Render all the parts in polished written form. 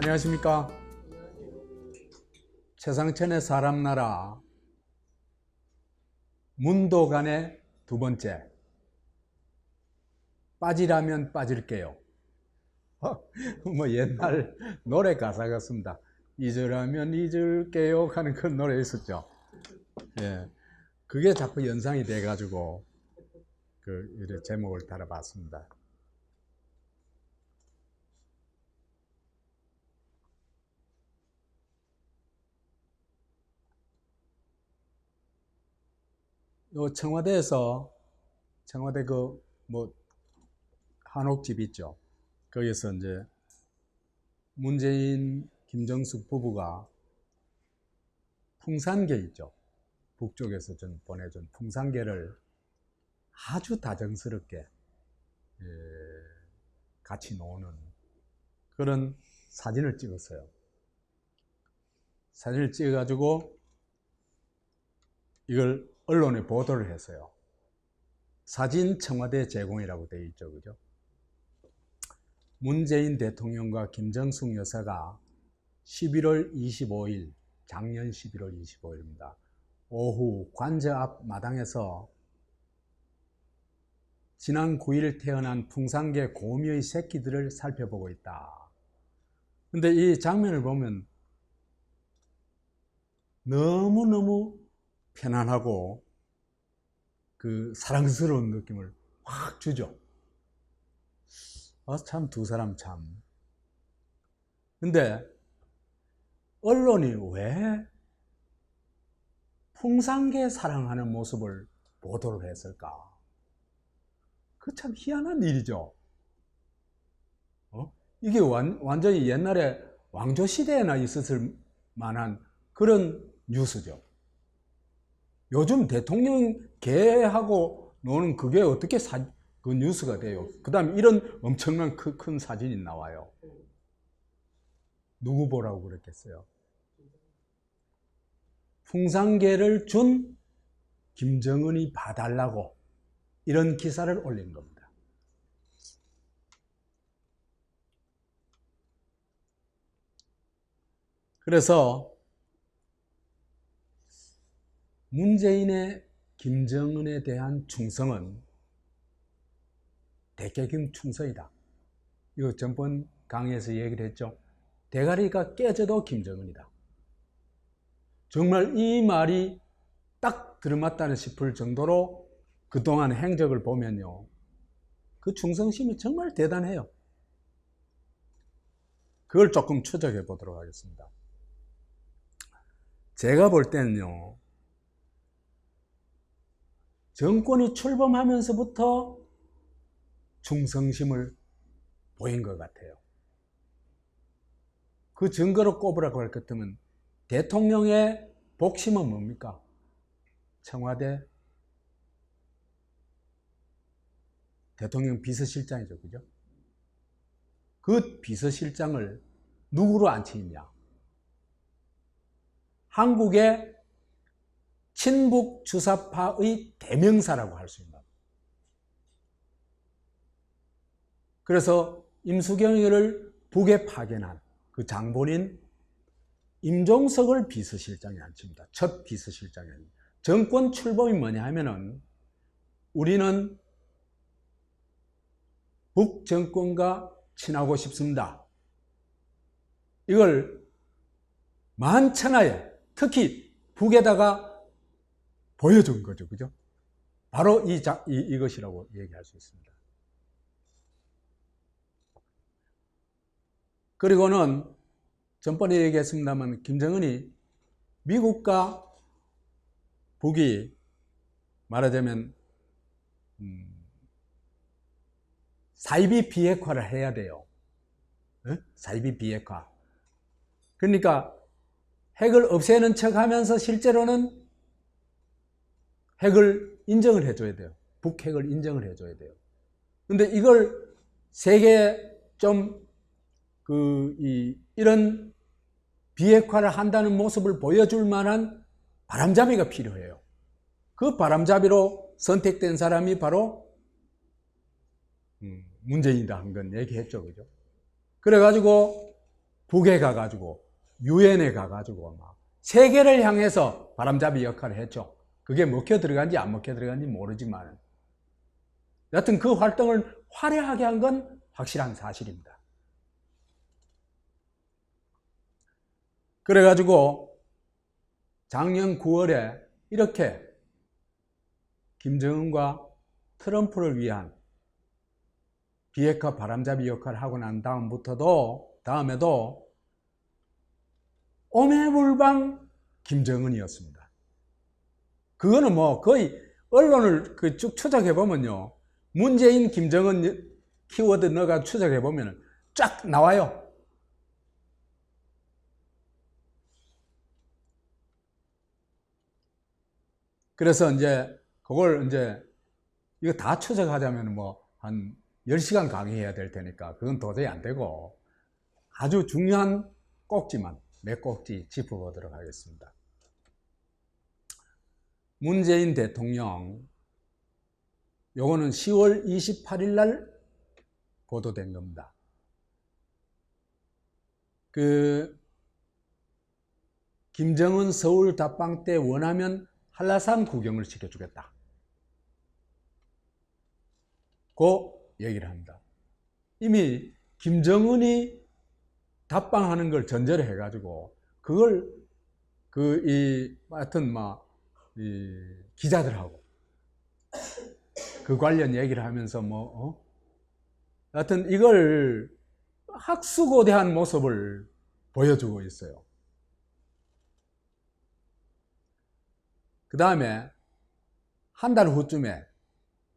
안녕하십니까. 최상천의 사람나라 문도간의 두 번째, 빠지라면 빠질게요. 뭐 옛날 노래 가사 같습니다. 잊으라면 잊을게요 하는 그런 노래 있었죠. 예, 그게 자꾸 연상이 돼가지고 그 제목을 달아봤습니다. 요 청와대에서 청와대 한옥집 있죠. 거기서 이제 문재인, 김정숙 부부가 풍산개 있죠. 북쪽에서 좀 보내준 풍산개를 아주 다정스럽게 같이 노는 그런 사진을 찍었어요. 사진을 찍어가지고 이걸 언론에 보도를 했어요. 사진 청와대 제공이라고 되어 있죠. 그죠? 문재인 대통령과 김정숙 여사가 11월 25일, 작년 11월 25일입니다. 오후 관저 앞 마당에서 지난 9일 태어난 풍산개 고미의 새끼들을 살펴보고 있다. 근데 이 장면을 보면 너무너무 편안하고 그 사랑스러운 느낌을 확 주죠. 참 두 사람 참. 근데 언론이 왜 풍산개 사랑하는 모습을 보도를 했을까? 그 참 희한한 일이죠. 이게 완전히 옛날에 왕조시대에나 있었을 만한 그런 뉴스죠. 요즘 대통령 개하고 노는 그게 어떻게 그 뉴스가 돼요? 그 다음에 이런 엄청난 큰 사진이 나와요. 누구 보라고 그랬겠어요? 풍산개를 준 김정은이 봐달라고 이런 기사를 올린 겁니다. 그래서 문재인의 김정은에 대한 충성은 대개경 충성이다. 이거 전번 강의에서 얘기를 했죠. 대가리가 깨져도 김정은이다. 정말 이 말이 딱 들어맞다는 싶을 정도로 그동안 행적을 보면요, 그 충성심이 정말 대단해요. 그걸 조금 추적해 보도록 하겠습니다. 제가 볼 때는요, 정권이 출범하면서부터 충성심을 보인 것 같아요. 그 증거로 꼽으라고 할 것 같으면 대통령의 복심은 뭡니까? 청와대 대통령 비서실장이죠. 그죠? 그 비서실장을 누구로 앉혀있냐? 한국의 친북 주사파의 대명사라고 할 수 있는. 그래서 임수경을 북에 파견한 그 장본인 임종석을 비서실장에 앉힙니다. 첫 비서실장에. 정권 출범이 뭐냐 하면은 우리는 북 정권과 친하고 싶습니다. 이걸 만천하에 특히 북에다가 보여준 거죠. 그죠? 바로 이것이라고 얘기할 수 있습니다. 그리고는 전번에 얘기했습니다만 김정은이 미국과 북이 말하자면 사이비 비핵화를 해야 돼요. 사이비 비핵화. 그러니까 핵을 없애는 척 하면서 실제로는 핵을 인정을 해줘야 돼요. 북핵을 인정을 해줘야 돼요. 근데 이걸 세계에 좀 이런 비핵화를 한다는 모습을 보여줄 만한 바람잡이가 필요해요. 그 바람잡이로 선택된 사람이 바로 문재인이다 한 건 얘기했죠. 그죠? 그래가지고 북에 가가지고 유엔에 가가지고 막 세계를 향해서 바람잡이 역할을 했죠. 그게 먹혀 들어간지 안 먹혀 들어간지 모르지만 여하튼 그 활동을 화려하게 한 건 확실한 사실입니다. 그래가지고 작년 9월에 이렇게 김정은과 트럼프를 위한 비핵화 바람잡이 역할을 하고 난 다음에도 오매불방 김정은이었습니다. 그거는 뭐 거의 언론을 쭉 추적해보면요. 문재인, 김정은 키워드 넣어가 추적해보면 쫙 나와요. 그래서 이제 그걸 이제 이거 다 추적하자면 뭐 한 10시간 강의해야 될 테니까 그건 도저히 안 되고 아주 중요한 꼭지만 몇 꼭지 짚어보도록 하겠습니다. 문재인 대통령 요거는 10월 28일 날 보도된 겁니다. 김정은 서울 답방 때 원하면 한라산 구경을 시켜주겠다. 그 얘기를 합니다. 이미 김정은이 답방하는 걸 전제를 해가지고 그걸 하여튼 기자들하고 그 관련 얘기를 하면서 하여튼 이걸 학수고대한 모습을 보여주고 있어요. 그 다음에 한 달 후쯤에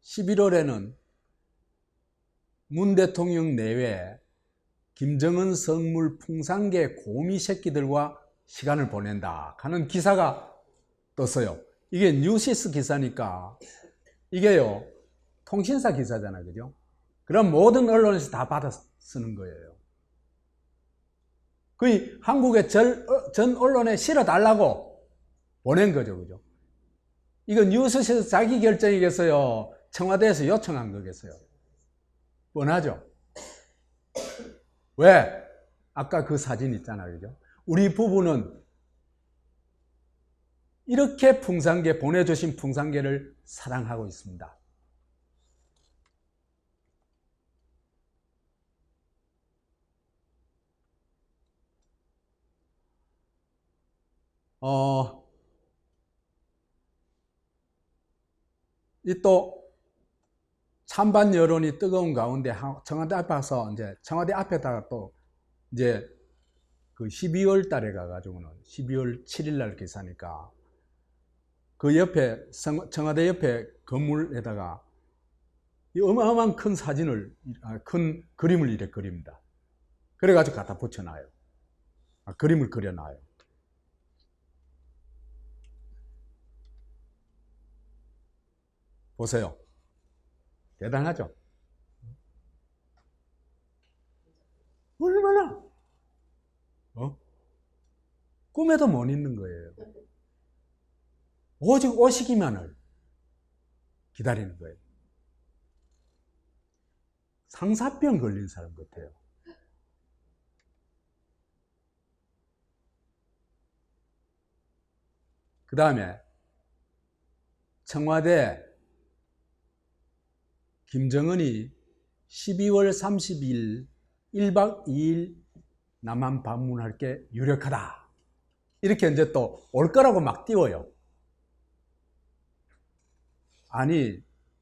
11월에는 문 대통령 내외 김정은 성물 풍산계 고미 새끼들과 시간을 보낸다 하는 기사가 떴어요. 이게 뉴시스 기사니까 이게요 통신사 기사잖아요, 그죠? 그럼 모든 언론에서 다 받아 쓰는 거예요. 거의 한국의 전 언론에 실어달라고 보낸 거죠, 그죠? 이건 뉴스에서 자기 결정이겠어요? 청와대에서 요청한 거겠어요? 뻔하죠? 왜? 아까 그 사진 있잖아요, 그죠? 우리 부부는 이렇게 보내주신 풍산계를 사랑하고 있습니다. 이 또 찬반 여론이 뜨거운 가운데 청와대 앞에 가서 이제 청와대 앞에다가 또 이제 그 12월 달에 가가지고는 12월 7일 날 기사니까 그 옆에 청와대 옆에 건물에다가 이 어마어마한 큰 사진을 큰 그림을 이렇게 그립니다. 그래가지고 갖다 붙여놔요. 그림을 그려놔요. 보세요. 대단하죠? 얼마나 꿈에도 못 있는 거예요. 오직 오시기만을 기다리는 거예요. 상사병 걸린 사람 같아요. 그 다음에 청와대 김정은이 12월 30일 1박 2일 남한 방문할 게 유력하다. 이렇게 이제 또 올 거라고 막 띄워요. 아니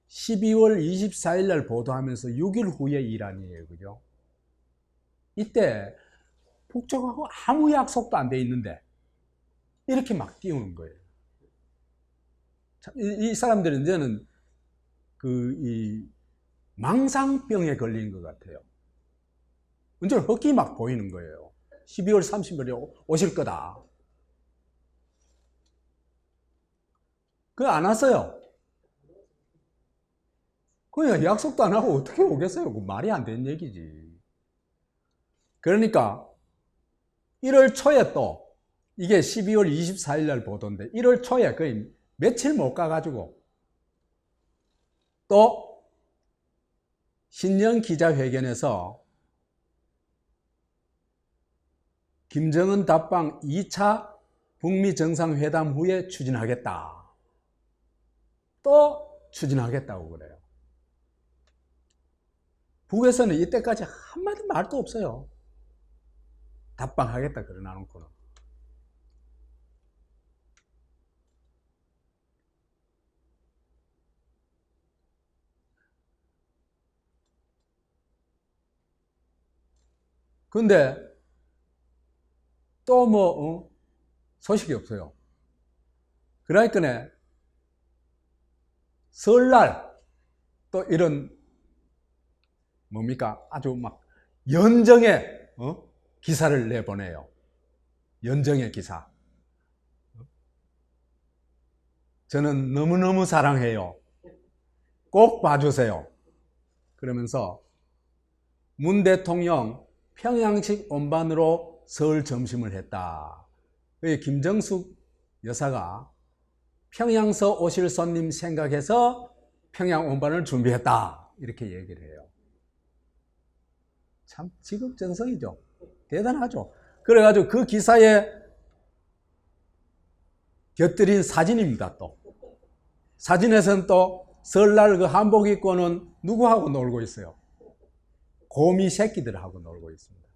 12월 24일 날 보도하면서 6일 후에 이란이에요. 그죠? 이때 북쪽하고 아무 약속도 안 돼 있는데 이렇게 막 띄우는 거예요. 이 사람들은 이제는 이 망상병에 걸린 것 같아요. 완전 헛기 막 보이는 거예요. 12월 30일에 오실 거다. 그거 안 왔어요. 그냥 약속도 안 하고 어떻게 오겠어요? 그 말이 안 되는 얘기지. 그러니까 1월 초에 또 이게 12월 24일 날 보도인데 1월 초에 거의 며칠 못 가가지고 또 신년 기자회견에서 김정은 답방 2차 북미 정상회담 후에 추진하겠다. 또 추진하겠다고 그래요. 북에서는 이때까지 한마디 말도 없어요. 답방하겠다 그러나놓고는. 근데 또 뭐 소식이 없어요. 그러니까 설날 또 이런 뭡니까 아주 막 연정의 기사를 내보내요. 연정의 기사. 저는 너무너무 사랑해요. 꼭 봐주세요. 그러면서 문 대통령 평양식 온반으로 설 점심을 했다. 김정숙 여사가 평양서 오실 손님 생각해서 평양 온반을 준비했다. 이렇게 얘기를 해요. 참 지극정성이죠. 대단하죠. 그래가지고 그 기사에 곁들인 사진입니다. 또 사진에서는 또 설날 그 한복 입고는 누구하고 놀고 있어요? 곰이 새끼들하고 놀고 있습니다.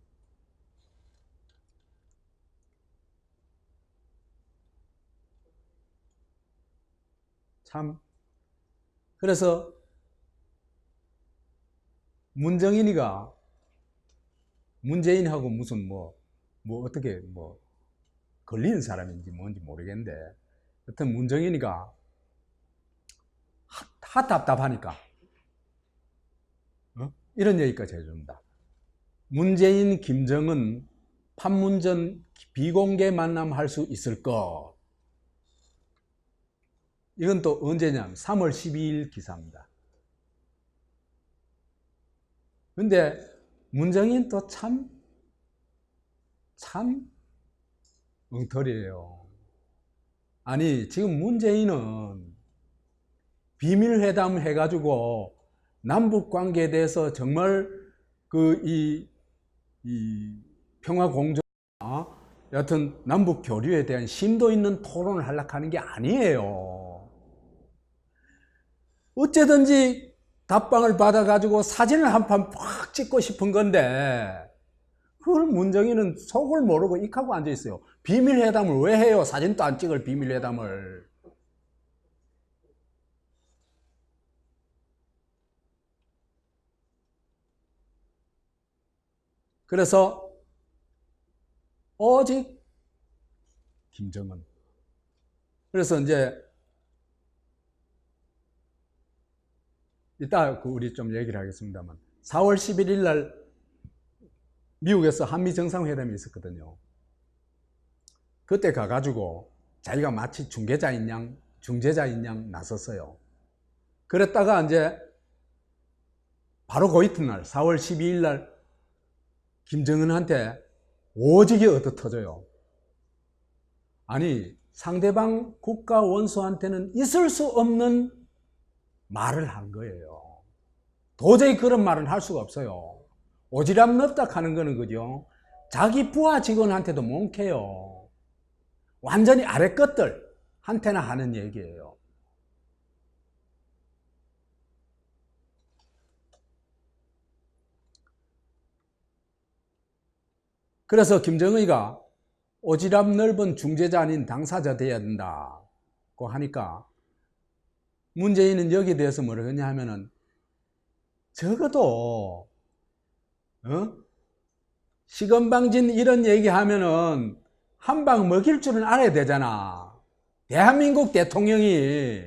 참 그래서 문정인이가 문재인하고 무슨 뭐 어떻게 걸리는 사람인지 뭔지 모르겠는데 여튼 문정인이가 답답하니까 이런 얘기까지 해줍니다. 문재인, 김정은 판문점 비공개 만남 할 수 있을 것. 이건 또 언제냐면 3월 12일 기사입니다. 근데 문정인 또 참 엉터리예요. 아니 지금 문재인은 비밀회담 해가지고 남북관계에 대해서 정말 이 평화공존 여하튼 남북 교류에 대한 심도 있는 토론을 하려고 하는 게 아니에요. 어째든지 답방을 받아가지고 사진을 한 판 팍 찍고 싶은 건데 그걸 문정인은 속을 모르고 익하고 앉아있어요. 비밀회담을 왜 해요? 사진도 안 찍을 비밀회담을. 그래서 오직 김정은. 그래서 이제 이따 우리 좀 얘기를 하겠습니다만 4월 11일 날 미국에서 한미 정상회담이 있었거든요. 그때 가가지고 자기가 마치 중재자인 양 나섰어요. 그랬다가 이제 바로 그 이튿날 4월 12일 날 김정은한테 오지게 얻어터져요. 아니 상대방 국가 원수한테는 있을 수 없는 말을 한 거예요. 도저히 그런 말은 할 수가 없어요. 오지랖 넓다 하는 거는 그죠? 자기 부하 직원한테도 몽켜요. 완전히 아래 것들한테나 하는 얘기예요. 그래서 김정은이가 오지랖 넓은 중재자 아닌 당사자 돼야 된다고 하니까 문재인은 여기에 대해서 뭐라고 했냐 하면은 적어도 시건방진 이런 얘기하면은 한 방 먹일 줄은 알아야 되잖아. 대한민국 대통령이.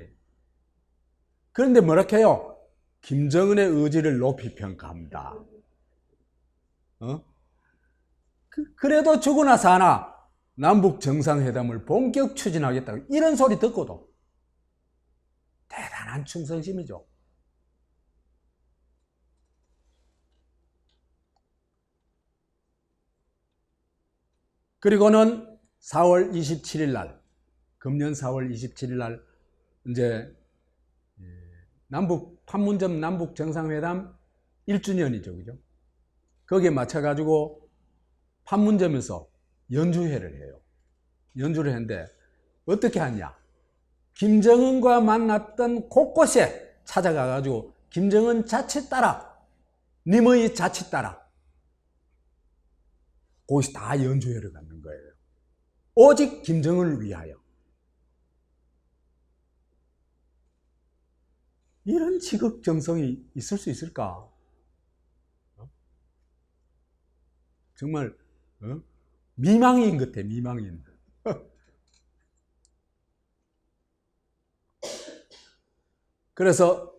그런데 뭐라고 해요? 김정은의 의지를 높이 평가합니다. 그래도 죽으나 사나 남북 정상회담을 본격 추진하겠다. 이런 소리 듣고도 대단한 충성심이죠. 그리고는 4월 27일 날, 금년 4월 27일 날 이제 판문점 남북 정상회담 1주년이죠, 그죠? 거기에 맞춰가지고 판문점에서 연주회를 해요. 연주를 했는데 어떻게 하냐? 김정은과 만났던 곳곳에 찾아가가지고 김정은 자칫 따라, 님의 자칫 따라, 거기서 다 연주회를 갖는 거예요. 오직 김정은을 위하여. 이런 지극정성이 있을 수 있을까? 정말 미망인 것 같아, 미망인. 그래서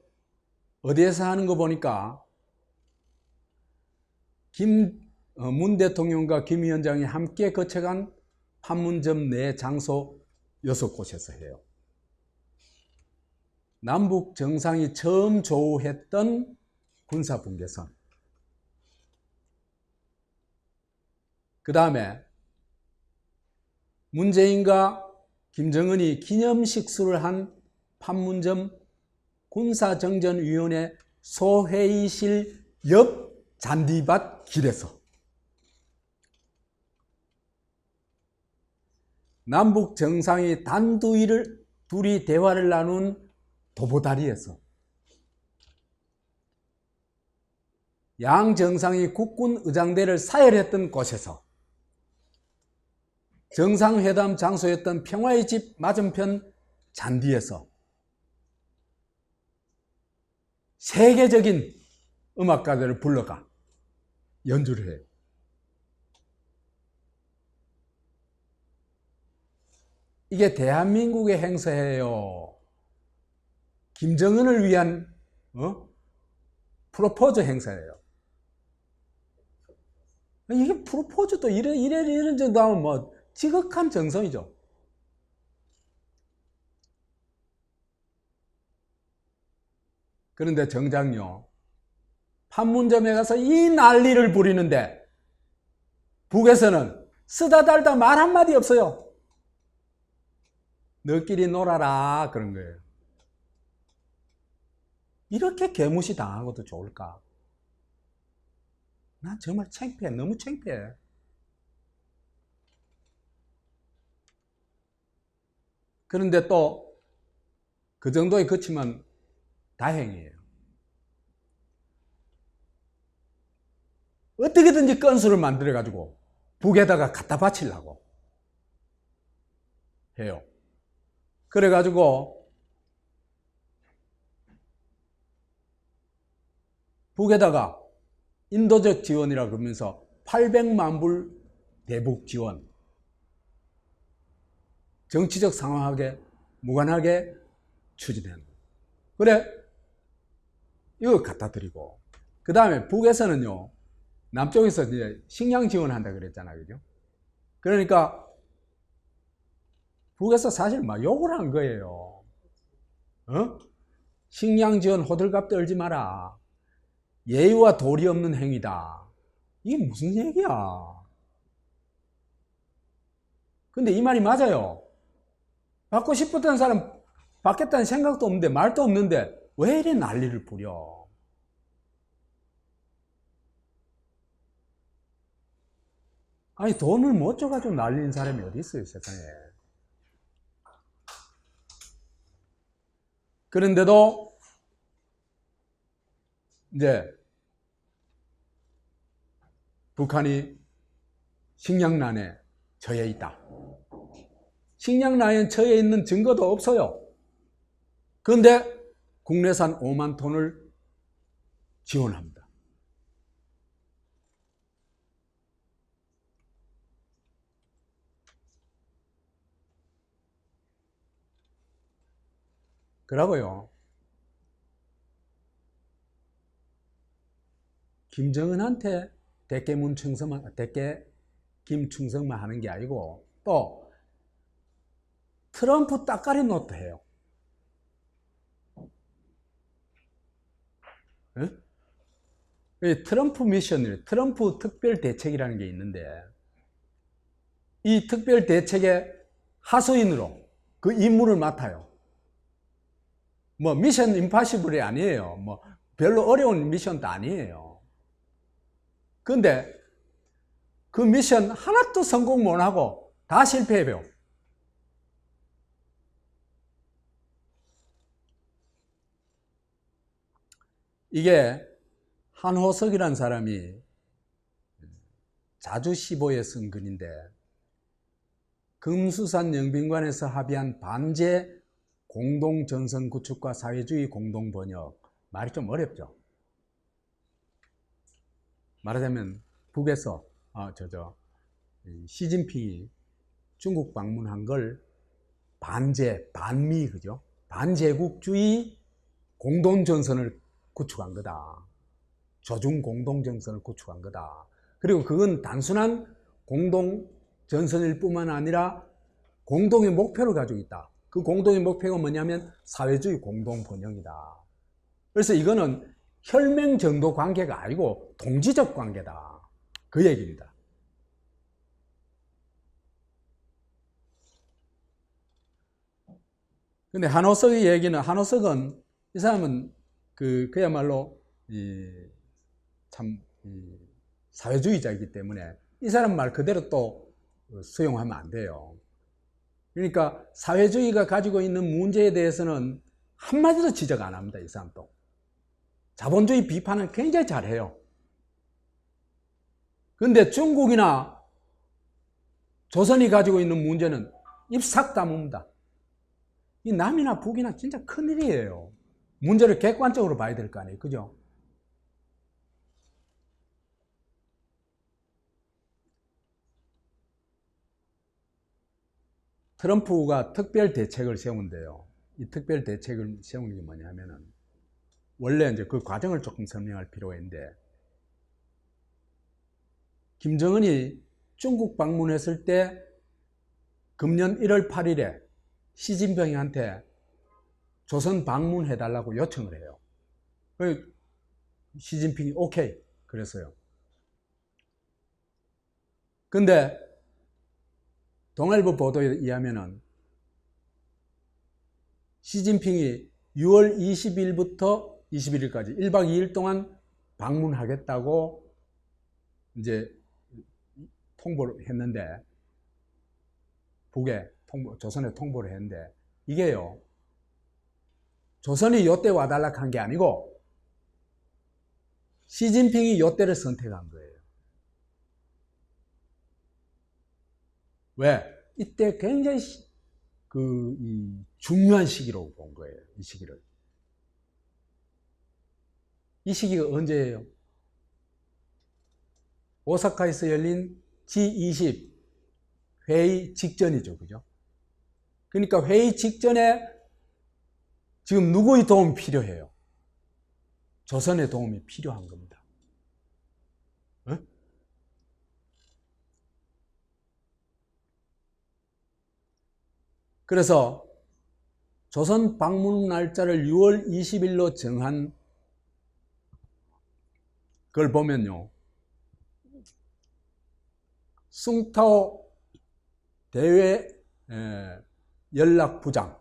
어디에서 하는 거 보니까 문 대통령과 김 위원장이 함께 거쳐간 판문점 내 장소 6곳에서 해요. 남북 정상이 처음 조우했던 군사분계선. 그 다음에 문재인과 김정은이 기념식수를 한 판문점 군사정전위원회 소회의실 옆 잔디밭 길에서 남북 정상이 둘이 대화를 나눈 도보다리에서 양 정상이 국군 의장대를 사열했던 곳에서 정상회담 장소였던 평화의 집 맞은편 잔디에서 세계적인 음악가들을 불러가 연주를 해요. 이게 대한민국의 행사예요. 김정은을 위한 프로포즈 행사예요. 이게 프로포즈도 이런 정도 하면 뭐 지극한 정성이죠. 그런데 정작요, 판문점에 가서 이 난리를 부리는데 북에서는 쓰다 달다 말 한마디 없어요. 너끼리 놀아라 그런 거예요. 이렇게 개무시 당하고도 좋을까? 난 정말 창피해. 너무 창피해. 그런데 또 그 정도에 그치면 다행이에요. 어떻게든지 건수를 만들어 가지고 북에다가 갖다 바치려고 해요. 그래 가지고 북에다가 인도적 지원이라 그러면서 800만 불 대북 지원, 정치적 상황하게 무관하게 추진한. 그래 이거 갖다 드리고, 그 다음에 북에서는요, 남쪽에서 이제 식량 지원한다 그랬잖아요, 그죠? 그러니까 북에서 사실 막 욕을 한 거예요. 식량 지원 호들갑 떨지 마라. 예의와 도리 없는 행위다. 이게 무슨 얘기야? 근데 이 말이 맞아요. 받고 싶었던 사람 받겠다는 생각도 없는데, 말도 없는데 왜 이래 난리를 부려? 아니, 돈을 못 줘가지고 난리는 사람이 어디 있어요, 세상에. 그런데도 이제 북한이 식량난에 처해 있다. 식량난에 처해 있는 증거도 없어요. 그런데 국내산 5만 톤을 지원합니다. 그러고요, 김정은한테 김충성만 하는 게 아니고 또 트럼프 따까리 노트 해요. 트럼프 미션을, 트럼프 특별 대책이라는 게 있는데, 이 특별 대책의 하수인으로 그 임무를 맡아요. 뭐 미션 임파시블이 아니에요. 뭐 별로 어려운 미션도 아니에요. 근데 그 미션 하나도 성공 못하고 다 실패해요. 이게 한호석이라는 사람이 자주시보에 쓴 글인데, 금수산 영빈관에서 합의한 반제 공동전선 구축과 사회주의 공동번역. 말이 좀 어렵죠. 말하자면 북에서 시진핑이 중국 방문한 걸 반제, 반미, 그죠? 반제국주의 공동전선을 구축한 거다. 조중 공동전선을 구축한 거다. 그리고 그건 단순한 공동전선일 뿐만 아니라 공동의 목표를 가지고 있다. 그 공동의 목표가 뭐냐면 사회주의 공동번영이다. 그래서 이거는 혈맹 정도 관계가 아니고 동지적 관계다. 그 얘기입니다. 근데 한호석의 얘기는, 한호석은 이 사람은 그야말로 참 사회주의자이기 때문에 이 사람 말 그대로 또 수용하면 안 돼요. 그러니까 사회주의가 가지고 있는 문제에 대해서는 한마디도 지적 안 합니다. 이 사람도. 자본주의 비판은 굉장히 잘해요. 그런데 중국이나 조선이 가지고 있는 문제는 입 싹 다뭅니다. 이 남이나 북이나 진짜 큰일이에요. 문제를 객관적으로 봐야 될 거 아니에요. 그죠? 트럼프가 특별 대책을 세운대요. 이 특별 대책을 세우는 게 뭐냐면은, 원래 이제 그 과정을 조금 설명할 필요가 있는데, 김정은이 중국 방문했을 때 금년 1월 8일에 시진핑한테 조선 방문해달라고 요청을 해요. 시진핑이 오케이 그랬어요. 근데 동아일보 보도에 의하면은 시진핑이 6월 20일부터 21일까지 1박 2일 동안 방문하겠다고 이제 통보를 했는데, 북에 조선에 통보를 했는데, 이게요, 조선이 요때 와달라고 한 게 아니고 시진핑이 요때를 선택한 거예요. 왜? 이때 굉장히 중요한 시기로 본 거예요. 이 시기를. 이 시기가 언제예요? 오사카에서 열린 G20 회의 직전이죠. 그죠? 그러니까 회의 직전에 지금 누구의 도움이 필요해요? 조선의 도움이 필요한 겁니다. 어? 그래서 조선 방문 날짜를 6월 20일로 정한 걸 보면요, 숭타오 대외 연락부장,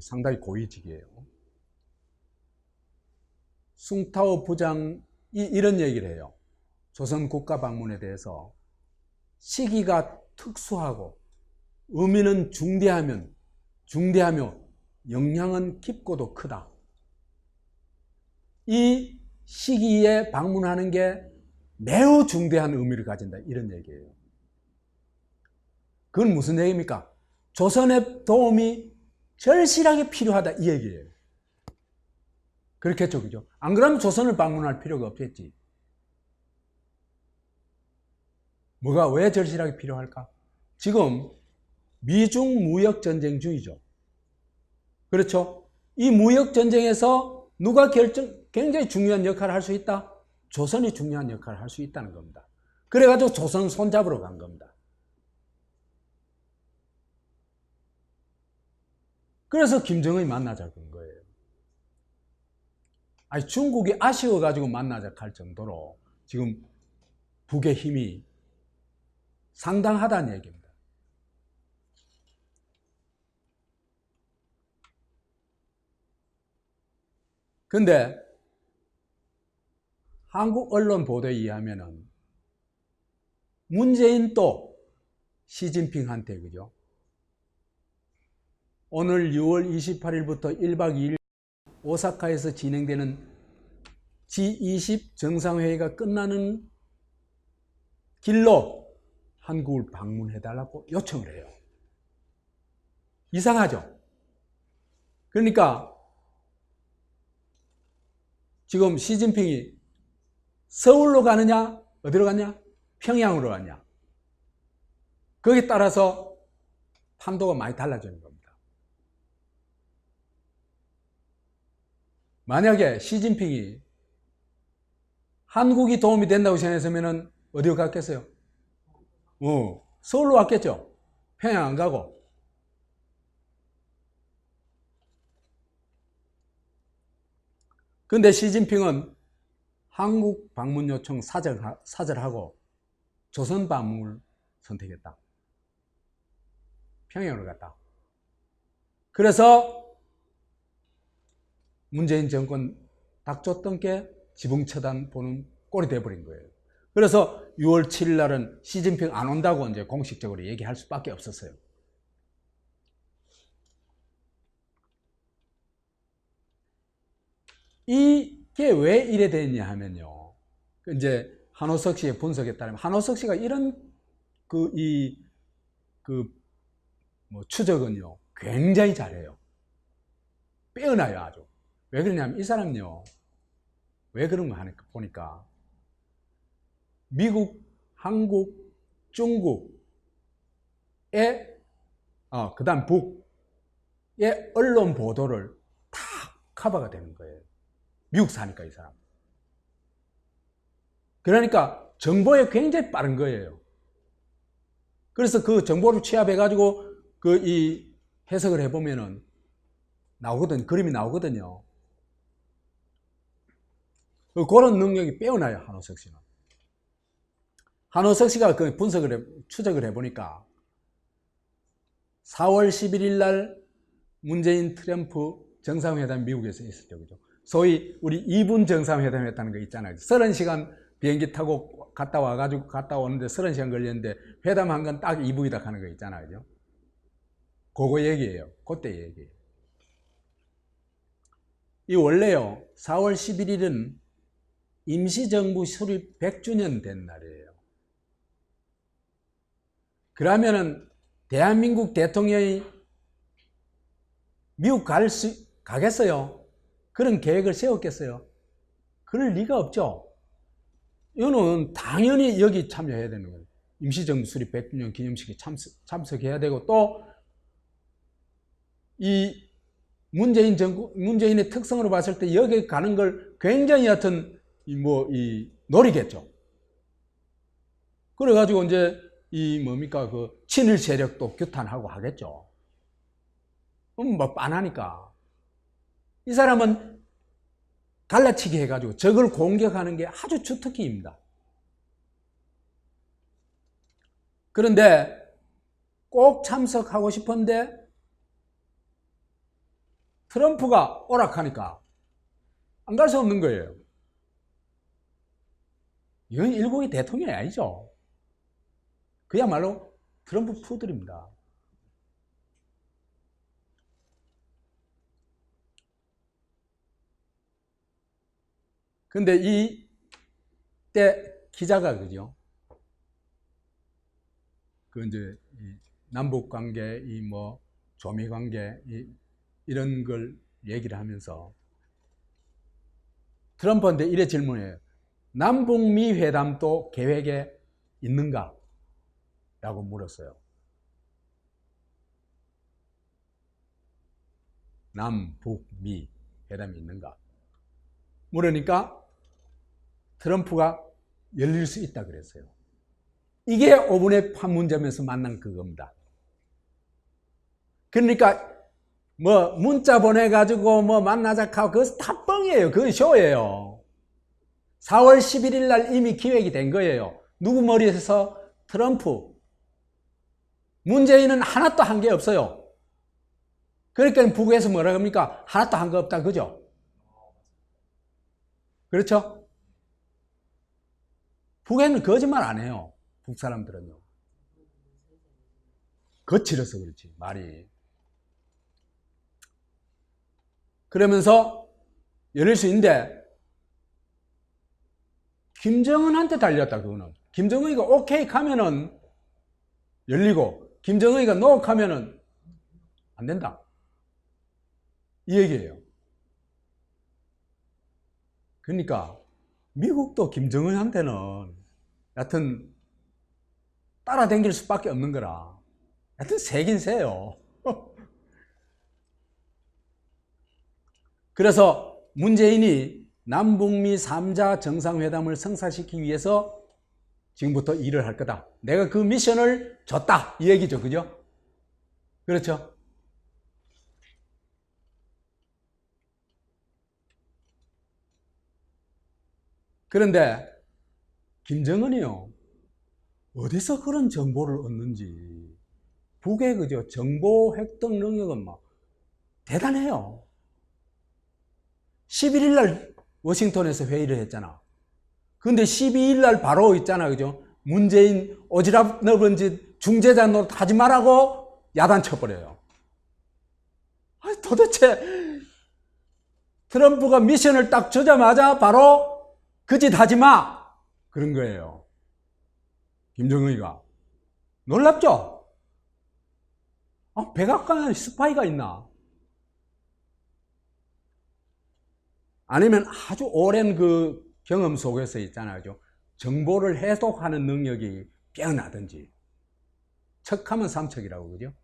상당히 고위직이에요. 숭타오 부장이 이런 얘기를 해요. 조선 국가 방문에 대해서 시기가 특수하고 의미는 중대하며 영향은 깊고도 크다. 이 시기에 방문하는 게 매우 중대한 의미를 가진다. 이런 얘기예요. 그건 무슨 얘기입니까? 조선의 도움이 절실하게 필요하다. 이 얘기예요. 그렇겠죠. 그죠? 안 그러면 조선을 방문할 필요가 없겠지. 뭐가 왜 절실하게 필요할까? 지금 미중 무역전쟁 중이죠. 그렇죠? 이 무역전쟁에서 누가 굉장히 중요한 역할을 할 수 있다? 조선이 중요한 역할을 할 수 있다는 겁니다. 그래가지고 조선 손잡으러 간 겁니다. 그래서 김정은이 만나자 그런 거예요. 아니, 중국이 아쉬워가지고 만나자 할 정도로 지금 북의 힘이 상당하다는 얘기입니다. 근데 한국 언론 보도에 의하면은 문재인도 시진핑한테, 그죠? 오늘 6월 28일부터 1박 2일 오사카에서 진행되는 G20 정상회의가 끝나는 길로 한국을 방문해달라고 요청을 해요. 이상하죠? 그러니까 지금 시진핑이 서울로 가느냐, 어디로 가냐? 평양으로 가냐? 거기에 따라서 판도가 많이 달라지는 겁니다. 만약에 시진핑이 한국이 도움이 된다고 생각했으면 어디로 갔겠어요? 서울로 왔겠죠? 평양 안 가고. 근데 시진핑은 한국 방문 요청 사절하고 조선 방문을 선택했다. 평양으로 갔다. 그래서 문재인 정권 딱 줬던 게 지붕처단 보는 꼴이 돼버린 거예요. 그래서 6월 7일 날은 시진핑 안 온다고 이제 공식적으로 얘기할 수밖에 없었어요. 이게 왜 이래 됐냐 하면요. 이제 한호석 씨의 분석에 따르면 한호석 씨가 이런 추적은요. 굉장히 잘해요. 빼어나요, 아주. 왜 그러냐면 이 사람요. 왜 그런 거 하니까 보니까 미국, 한국, 중국의 그다음 북의 언론 보도를 다 커버가 되는 거예요. 미국 사니까 이 사람. 그러니까 정보에 굉장히 빠른 거예요. 그래서 그 정보를 취합해가지고 이 해석을 해보면은 그림이 나오거든요. 그런 능력이 빼어나요, 한호석 씨는. 한호석 씨가 그 추적을 해보니까 4월 11일 날 문재인 트럼프 정상회담 미국에서 있었죠. 그죠? 소위 우리 2분 정상회담 했다는 거 있잖아요. 30시간 비행기 타고 갔다 오는데 30시간 걸렸는데 회담한 건 딱 2분이다 하는 거 있잖아요. 그죠? 그거 얘기예요. 그때 얘기예요. 이 원래요, 4월 11일은 임시정부 수립 100주년 된 날이에요. 그러면은 대한민국 대통령이 미국 가겠어요? 그런 계획을 세웠겠어요? 그럴 리가 없죠. 이거는 당연히 여기 참여해야 되는 거예요. 임시정부 수립 100주년 기념식에 참석해야 되고, 또 이 문재인의 특성으로 봤을 때 여기 가는 걸 굉장히 노리겠죠. 그래가지고 이제 친일 세력도 규탄하고 하겠죠. 빤하니까. 이 사람은 갈라치기 해가지고 적을 공격하는 게 아주 주특기입니다. 그런데 꼭 참석하고 싶은데 트럼프가 오락하니까 안 갈 수 없는 거예요. 이건 일국의 대통령이 아니죠. 그야말로 트럼프 푸들입니다. 근데 이때 기자가 그죠? 이제 남북 관계, 조미 관계, 이런 걸 얘기를 하면서 트럼프한테 이래 질문해요. 남북미 회담도 계획에 있는가? 라고 물었어요. 남북미 회담이 있는가? 물으니까 트럼프가 열릴 수 있다 그랬어요. 이게 5분의 판문점에서 만난 그겁니다. 그러니까 문자 보내가지고 만나자 하고 그거 다 뻥이에요. 그건 쇼예요. 4월 11일 날 이미 기획이 된 거예요. 누구 머리에서? 트럼프. 문재인은 하나도 한 게 없어요. 그러니까 북에서 뭐라 합니까? 하나도 한 거 없다, 그죠? 그렇죠? 북에는 거짓말 안 해요. 북 사람들은요. 거칠어서 그렇지, 말이. 그러면서 열릴 수 있는데, 김정은한테 달렸다, 그거는. 김정은이가 오케이 하면은 열리고, 김정은이가 노 하면은 안 된다. 이 얘기예요. 그러니까, 미국도 김정은한테는 여하튼 따라다닐 수밖에 없는 거라. 하여튼 세긴 세요. 그래서 문재인이 남북미 3자 정상회담을 성사시키기 위해서 지금부터 일을 할 거다. 내가 그 미션을 줬다. 이 얘기죠. 그죠? 그렇죠? 그런데 김정은이요. 어디서 그런 정보를 얻는지. 북의 그죠? 정보 획득 능력은 막 대단해요. 11일 날 워싱턴에서 회의를 했잖아. 근데 12일 날 바로 있잖아. 그죠? 문재인 오지랖 넓은 짓 중재자 노릇 하지 말라고 야단 쳐버려요. 아니, 도대체 트럼프가 미션을 딱 주자마자 바로 그 짓 하지 마! 그런 거예요. 김정은이가. 놀랍죠? 백악관에 스파이가 있나? 아니면 아주 오랜 그 경험 속에서 있잖아요. 정보를 해독하는 능력이 뛰어나든지. 척하면 삼척이라고, 그죠?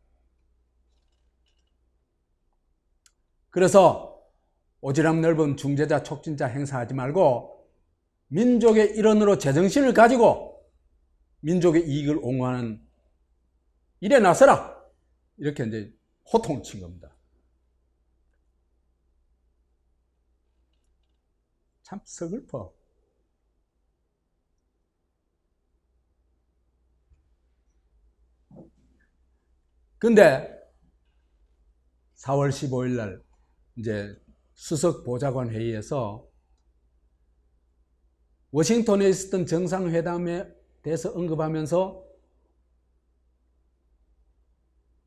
그래서 오지랖 넓은 중재자 촉진자 행사하지 말고 민족의 일원으로 제정신을 가지고 민족의 이익을 옹호하는 일에 나서라. 이렇게 이제 호통을 친 겁니다. 참 서글퍼. 근데 4월 15일 날 이제 수석 보좌관 회의에서 워싱턴에 있었던 정상회담에 대해서 언급하면서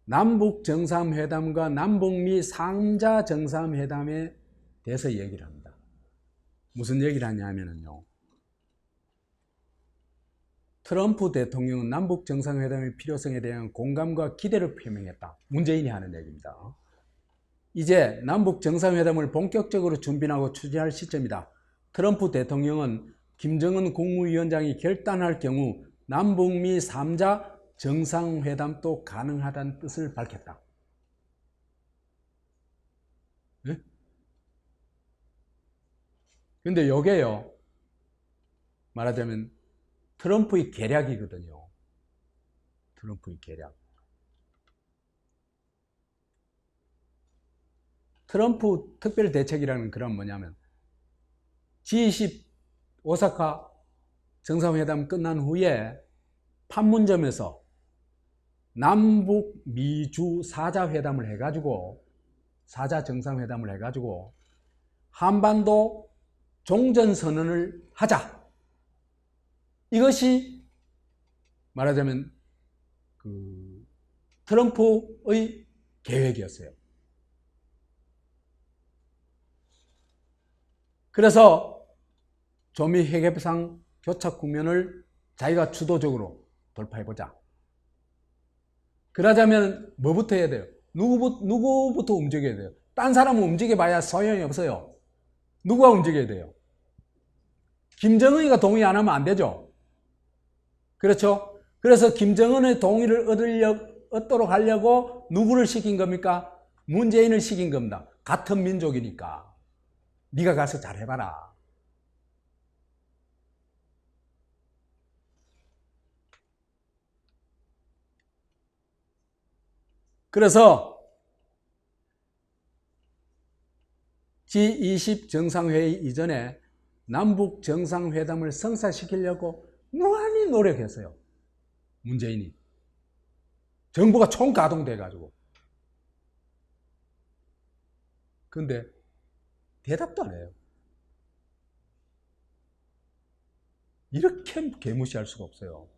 남북 정상회담과 남북미 3자 정상회담에 대해서 얘기를 합니다. 무슨 얘기를 하냐면요. 트럼프 대통령은 남북 정상회담의 필요성에 대한 공감과 기대를 표명했다. 문재인이 하는 얘기입니다. 이제 남북 정상회담을 본격적으로 준비하고 추진할 시점이다. 트럼프 대통령은 김정은 국무위원장이 결단할 경우 남북미 3자 정상회담도 가능하다는 뜻을 밝혔다. 네? 근데 요게요, 말하자면 트럼프의 계략이거든요. 트럼프의 계략. 트럼프 특별대책이라는 그런 뭐냐면 G20 오사카 정상회담 끝난 후에 판문점에서 남북 미주 4자 회담을 해가지고 4자 정상회담을 해가지고 한반도 종전선언을 하자. 이것이 말하자면 그 트럼프의 계획이었어요. 그래서 조미 핵협상 교착 국면을 자기가 주도적으로 돌파해보자. 그러자면 뭐부터 해야 돼요? 누구부터 움직여야 돼요? 딴 사람은 움직여봐야 소용이 없어요. 누가 움직여야 돼요? 김정은이가 동의 안 하면 안 되죠. 그렇죠? 그래서 김정은의 동의를 얻도록 하려고 누구를 시킨 겁니까? 문재인을 시킨 겁니다. 같은 민족이니까. 네가 가서 잘해봐라. 그래서 G20 정상회의 이전에 남북 정상회담을 성사시키려고 무한히 노력했어요. 문재인이. 정부가 총가동돼가지고. 근데 대답도 안 해요. 이렇게 개무시할 수가 없어요.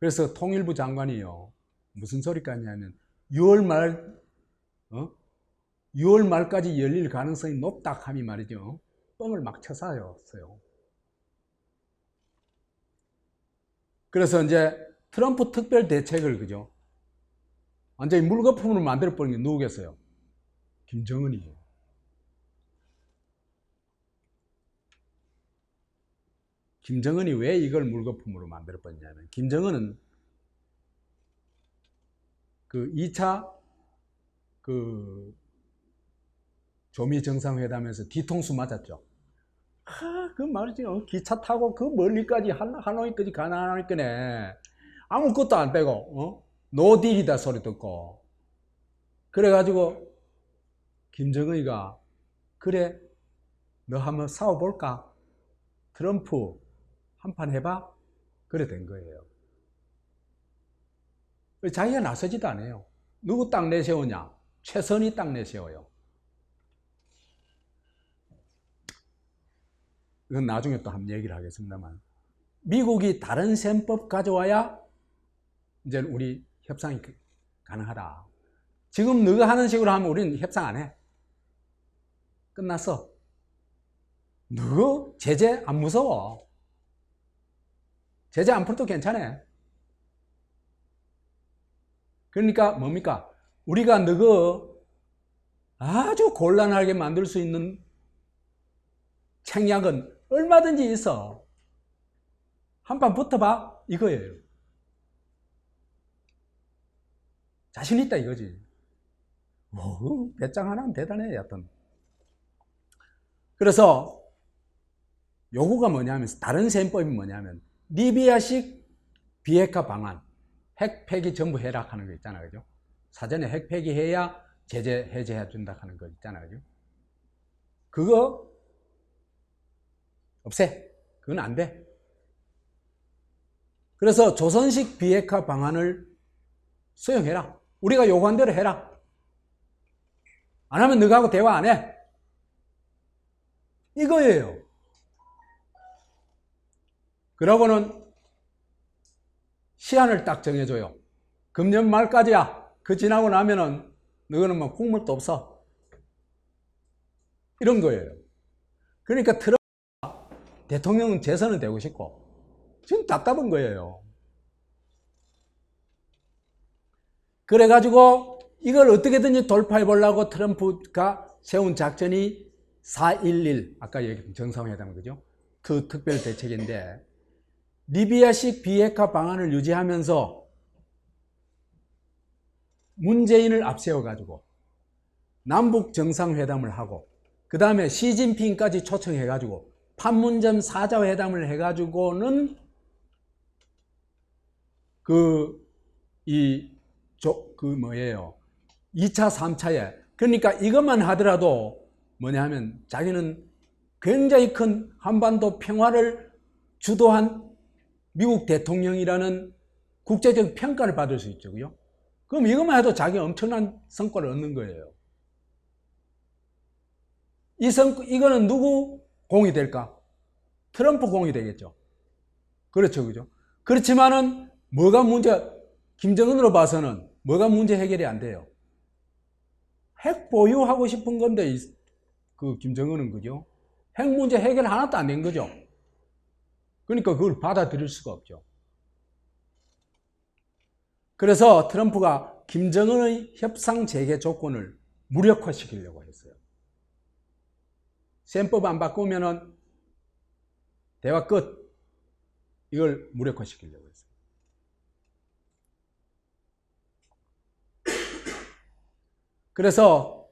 그래서 통일부 장관이요, 무슨 소리가 있냐면 6월 말 6월 말까지 열릴 가능성이 높다 하니 말이죠, 뻥을 막 쳐서요. 그래서 이제 트럼프 특별 대책을, 그죠, 완전히 물거품으로 만들어 버린 게 누구겠어요? 김정은이에요. 김정은이 왜 이걸 물거품으로 만들어 버렸냐면, 김정은은 그 2차 그 조미 정상회담에서 뒤통수 맞았죠. 그 말이죠. 기차 타고 그 멀리까지 하노이까지 가나니까네 아무것도 안 빼고 노딜이다 소리 듣고, 그래가지고 김정은이가 그래 너 한번 싸워볼까? 트럼프 한판 해봐? 그래 된 거예요. 자기가 나서지도 않아요. 누구 딱 내세우냐? 최선희 딱 내세워요. 이건 나중에 또 한번 얘기를 하겠습니다만, 미국이 다른 셈법 가져와야 이제 우리 협상이 가능하다. 지금 너가 하는 식으로 하면 우리는 협상 안 해. 끝났어. 너 제재 안 무서워. 제재 안 풀어도 괜찮아. 그러니까 뭡니까? 우리가 너가 아주 곤란하게 만들 수 있는 책략은 얼마든지 있어. 한판 붙어봐, 이거예요. 자신 있다 이거지. 배짱 하나는 대단해. 여튼 그래서 요구가 뭐냐면, 다른 셈법이 뭐냐면 리비아식 비핵화 방안, 핵 폐기 전부 해락하는 거 있잖아요, 그죠? 사전에 핵 폐기해야 제재 해제해 준다 하는 거 있잖아요, 그죠? 그거 없애. 그건 안 돼. 그래서 조선식 비핵화 방안을 수용해라. 우리가 요구한 대로 해라. 안 하면 너하고 대화 안 해. 이거예요. 그러고는 시한을 딱 정해줘요. 금년 말까지야. 그 지나고 나면은 너는 뭐 국물도 없어. 이런 거예요. 그러니까 트럼프가 대통령 재선은 되고 싶고 지금 답답한 거예요. 그래가지고 이걸 어떻게든지 돌파해 보려고 트럼프가 세운 작전이 4.11, 아까 얘기했던 정상회담, 그죠? 그 특별 대책인데, 리비아식 비핵화 방안을 유지하면서 문재인을 앞세워가지고 남북 정상회담을 하고, 그 다음에 시진핑까지 초청해가지고 판문점 4자 회담을 해가지고는 뭐예요? 2차, 3차에. 그러니까 이것만 하더라도 뭐냐면 자기는 굉장히 큰 한반도 평화를 주도한 미국 대통령이라는 국제적 평가를 받을 수 있죠. 그죠? 그럼 이것만 해도 자기 엄청난 성과를 얻는 거예요. 이거는 누구 공이 될까? 트럼프 공이 되겠죠. 그렇죠. 그죠? 그렇지만은 김정은으로 봐서는 뭐가 문제 해결이 안 돼요? 핵 보유하고 싶은 건데, 그 김정은은, 그죠? 핵 문제 해결 하나도 안 된 거죠. 그러니까 그걸 받아들일 수가 없죠. 그래서 트럼프가 김정은의 협상 재개 조건을 무력화시키려고 했어요. 셈법 안 바꾸면은 대화 끝. 이걸 무력화시키려고 했어요. 그래서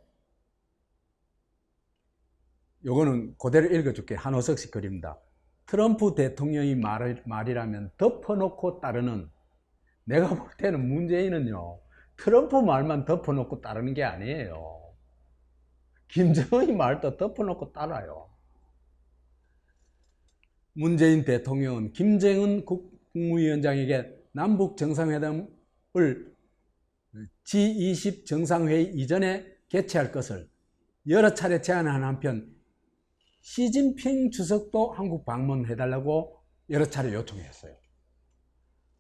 요거는 그대로 읽어줄게. 한호석식 글입니다. 트럼프 대통령의 말이라면 덮어놓고 따르는, 내가 볼 때는 문재인은요, 트럼프 말만 덮어놓고 따르는 게 아니에요. 김정은의 말도 덮어놓고 따라요. 문재인 대통령은 김정은 국무위원장에게 남북 정상회담을 G20 정상회의 이전에 개최할 것을 여러 차례 제안한 한편 시진핑 주석도 한국 방문해달라고 여러 차례 요청했어요.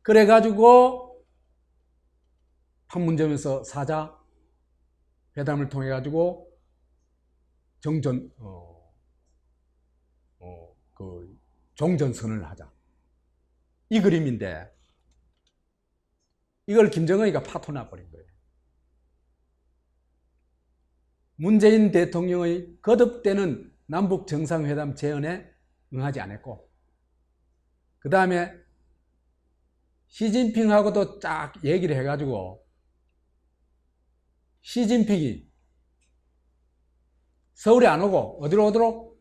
그래가지고 판문점에서 사자 회담을 통해 가지고 정전 그 종전선언을 하자, 이 그림인데 이걸 김정은이가 파토나 버린 거예요. 문재인 대통령의 거듭되는 남북 정상회담 제안에 응하지 않았고, 그 다음에 시진핑하고도 쫙 얘기를 해가지고 시진핑이 서울에 안 오고 어디로 오도록?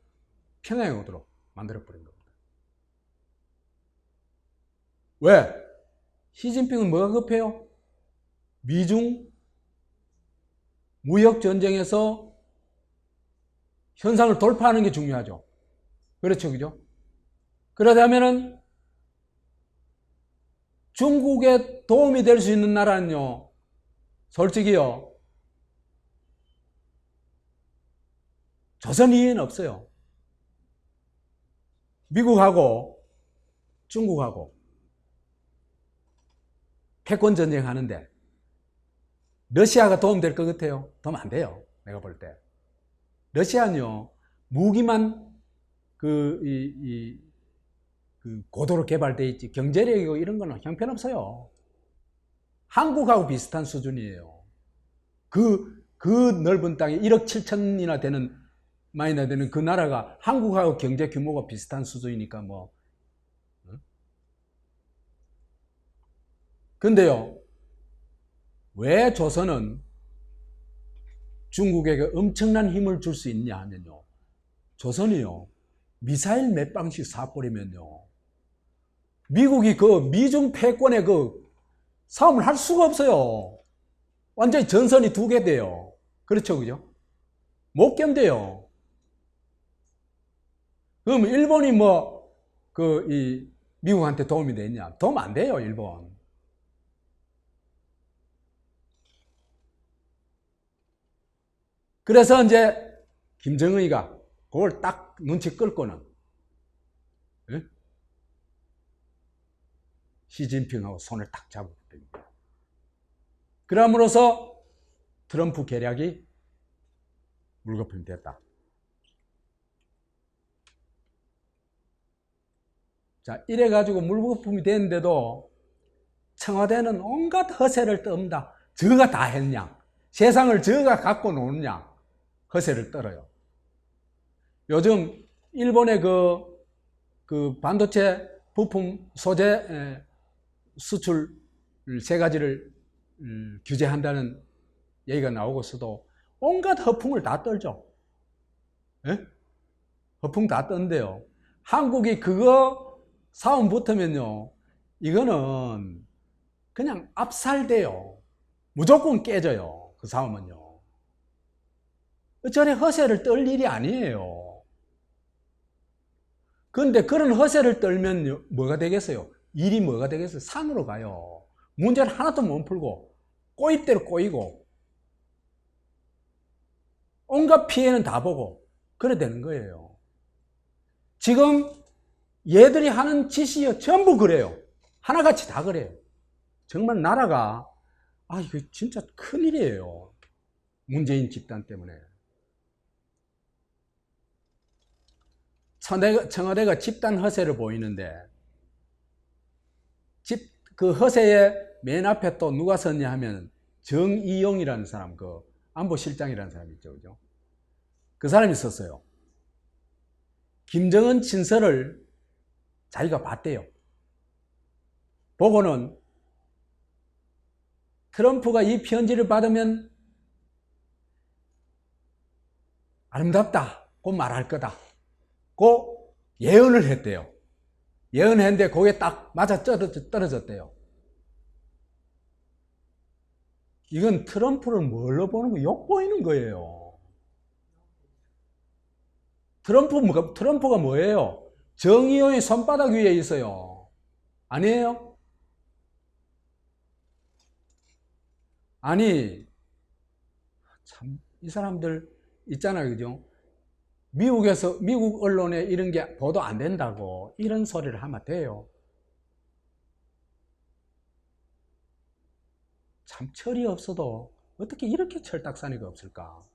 평양에 오도록 만들어버린 겁니다. 왜? 시진핑은 뭐가 급해요? 미중 무역전쟁에서 현상을 돌파하는 게 중요하죠. 그렇죠, 그죠? 그러자면은 중국에 도움이 될 수 있는 나라는요, 솔직히요, 조선 이해는 없어요. 미국하고 중국하고 패권 전쟁 하는데 러시아가 도움될 것 같아요? 도움 안 돼요. 내가 볼 때. 러시아는요, 무기만 고도로 개발되어 있지 경제력이고 이런 거는 형편없어요. 한국하고 비슷한 수준이에요. 그 넓은 땅에 1억 7천이나 되는, 많이나 되는 그 나라가 한국하고 경제 규모가 비슷한 수준이니까 뭐. 근데요, 왜 조선은 중국에게 엄청난 힘을 줄 수 있냐 하면요, 조선이요, 미사일 몇 방씩 쏴버리면요, 미국이 그 미중 패권의 그 싸움을 할 수가 없어요. 완전히 전선이 두 개 돼요. 그렇죠, 그죠? 못 견뎌요. 그럼 일본이 뭐, 미국한테 도움이 되냐? 도움 안 돼요, 일본. 그래서 이제 김정은이가 그걸 딱 눈치 끌고는, 예? 시진핑하고 손을 딱 잡고 됩니다. 그럼으로써 트럼프 계략이 물거품이 됐다. 자, 이래가지고 물거품이 됐는데도 청와대는 온갖 허세를 떱니다. 저가 다 했냐? 세상을 저가 갖고 노느냐? 허세를 떨어요. 요즘 일본의 그 반도체 부품 소재 수출 세 가지를 규제한다는 얘기가 나오고 있어도 온갖 허풍을 다 떨죠. 예? 허풍 다 떤데요, 한국이 그거 싸움 붙으면요, 이거는 그냥 압살돼요. 무조건 깨져요, 그 싸움은요. 저래 허세를 떨 일이 아니에요. 그런데 그런 허세를 떨면 뭐가 되겠어요? 일이 뭐가 되겠어요? 산으로 가요. 문제를 하나도 못 풀고 꼬입대로 꼬이고 온갖 피해는 다 보고 그래 되는 거예요. 지금 얘들이 하는 짓이요, 전부 그래요. 하나같이 다 그래요. 정말 나라가, 이거 진짜 큰일이에요. 문재인 집단 때문에. 청와대가 집단 허세를 보이는데, 그 허세의 맨 앞에 또 누가 섰냐 하면 정의용이라는 사람, 그 안보실장이라는 사람이 있죠, 그죠? 그 사람이 있었어요. 김정은 친서를 자기가 봤대요. 보고는 트럼프가 이 편지를 받으면 아름답다고 말할 거다 고 예언을 했대요. 예언했는데 그게 딱 맞아 떨어졌대요. 이건 트럼프를 뭘로 보는 거? 욕보이는 거예요. 트럼프가 뭐예요? 정의용의 손바닥 위에 있어요. 아니에요? 아니, 참, 이 사람들 있잖아요, 그죠? 미국 언론에 이런 게 보도 안 된다고 이런 소리를 하면 돼요. 참 철이 없어도 어떻게 이렇게 철딱서니가 없을까?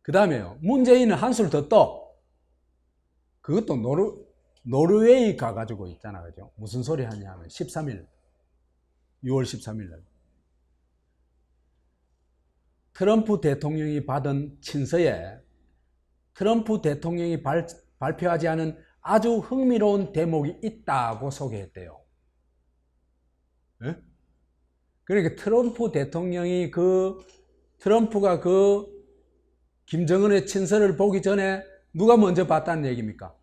그 다음에요. 문재인은 한술 더 떠. 그것도 노르웨이 가가지고 있잖아. 그죠? 무슨 소리 하냐면 13일, 6월 13일 날. 트럼프 대통령이 받은 친서에 트럼프 대통령이 발표하지 않은 아주 흥미로운 대목이 있다고 소개했대요. 네? 그러니까 트럼프 대통령이 트럼프가 김정은의 친서를 보기 전에 누가 먼저 봤다는 얘기입니까?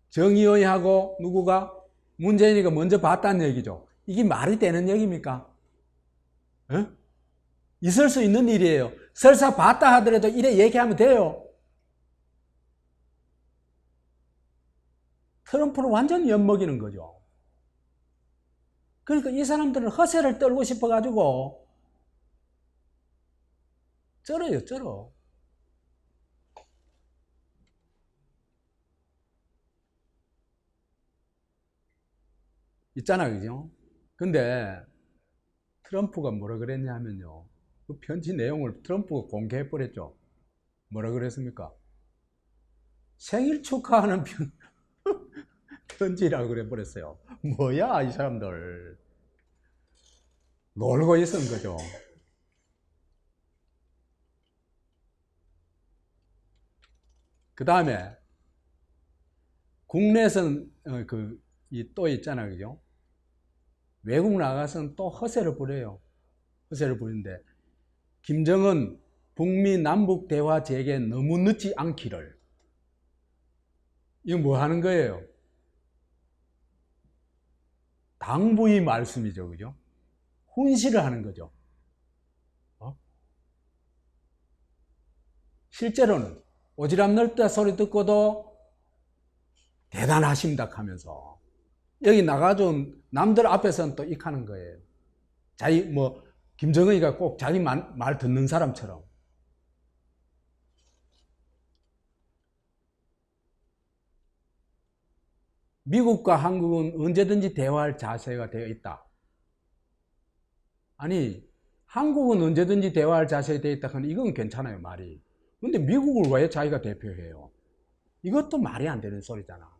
정의연하고 누구가? 문재인이가 먼저 봤다는 얘기죠. 이게 말이 되는 얘기입니까? 에? 있을 수 있는 일이에요. 설사 봤다 하더라도 이래 얘기하면 돼요. 트럼프를 완전히 엿먹이는 거죠. 그러니까 이 사람들은 허세를 떨고 싶어가지고 쩔어요, 쩔어. 있잖아, 그죠? 근데 트럼프가 뭐라 그랬냐 하면요. 그 편지 내용을 트럼프가 공개해버렸죠. 뭐라 그랬습니까? 생일 축하하는 편지라고 그래버렸어요. 뭐야, 이 사람들. 놀고 있은 거죠. 그 다음에 국내에서는 또 있잖아, 그죠? 외국 나가서는 또 허세를 부려요. 허세를 부리는데 김정은 북미 남북 대화 재개 너무 늦지 않기를. 이거 뭐 하는 거예요? 당부의 말씀이죠, 그죠? 훈시를 하는 거죠. 실제로는 오지랖 넓다 소리 듣고도 대단하십니다 하면서 여기 나가준 남들 앞에서는 또 익하는 거예요. 김정은이가 꼭 자기 말 듣는 사람처럼. 미국과 한국은 언제든지 대화할 자세가 되어 있다. 아니, 한국은 언제든지 대화할 자세가 되어 있다 하면 이건 괜찮아요, 말이. 근데 미국을 왜 자기가 대표해요? 이것도 말이 안 되는 소리잖아.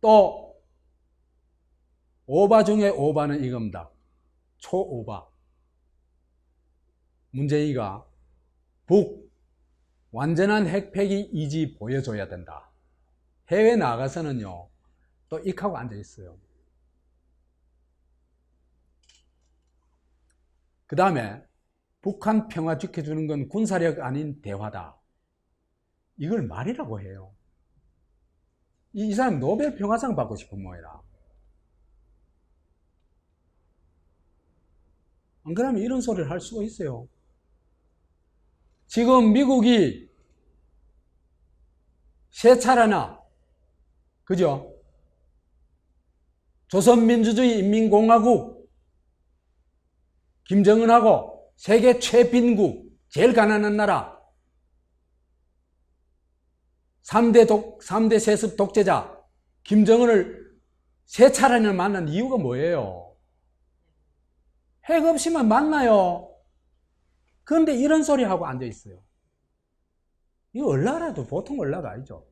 또 오바 중에 오바는 이겁니다. 초오바. 문재인이가 완전한 핵폐기 의지 보여줘야 된다. 해외 나가서는요, 또 익하고 앉아 있어요. 그 다음에 북한 평화 지켜주는 건 군사력 아닌 대화다. 이걸 말이라고 해요. 이 사람 노벨 평화상 받고 싶은 모양이라. 안 그러면 이런 소리를 할 수가 있어요. 지금 미국이 세 차례나, 그죠? 조선민주주의 인민공화국, 김정은하고 세계 최빈국, 제일 가난한 나라, 3대 세습 독재자, 김정은을 세 차례나 만난 이유가 뭐예요? 핵 없이만 만나요. 그런데 이런 소리 하고 앉아 있어요. 이거 얼라라도 보통 얼라가 아니죠.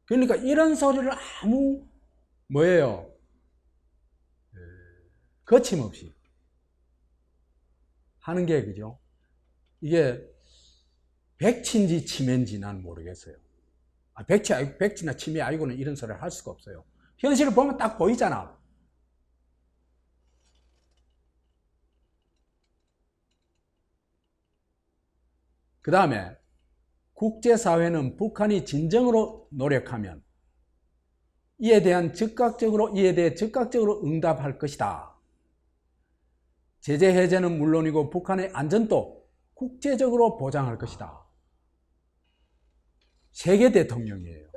그러니까 이런 소리를 아무 뭐예요? 거침없이 하는 게 그죠? 이게 백치인지 치매인지 난 모르겠어요. 백치나 치매 아니고는 이런 소리를 할 수가 없어요. 현실을 보면 딱 보이잖아. 그 다음에 국제사회는 북한이 진정으로 노력하면 이에 대해 즉각적으로 응답할 것이다. 제재 해제는 물론이고 북한의 안전도 국제적으로 보장할 것이다. 세계 대통령이에요.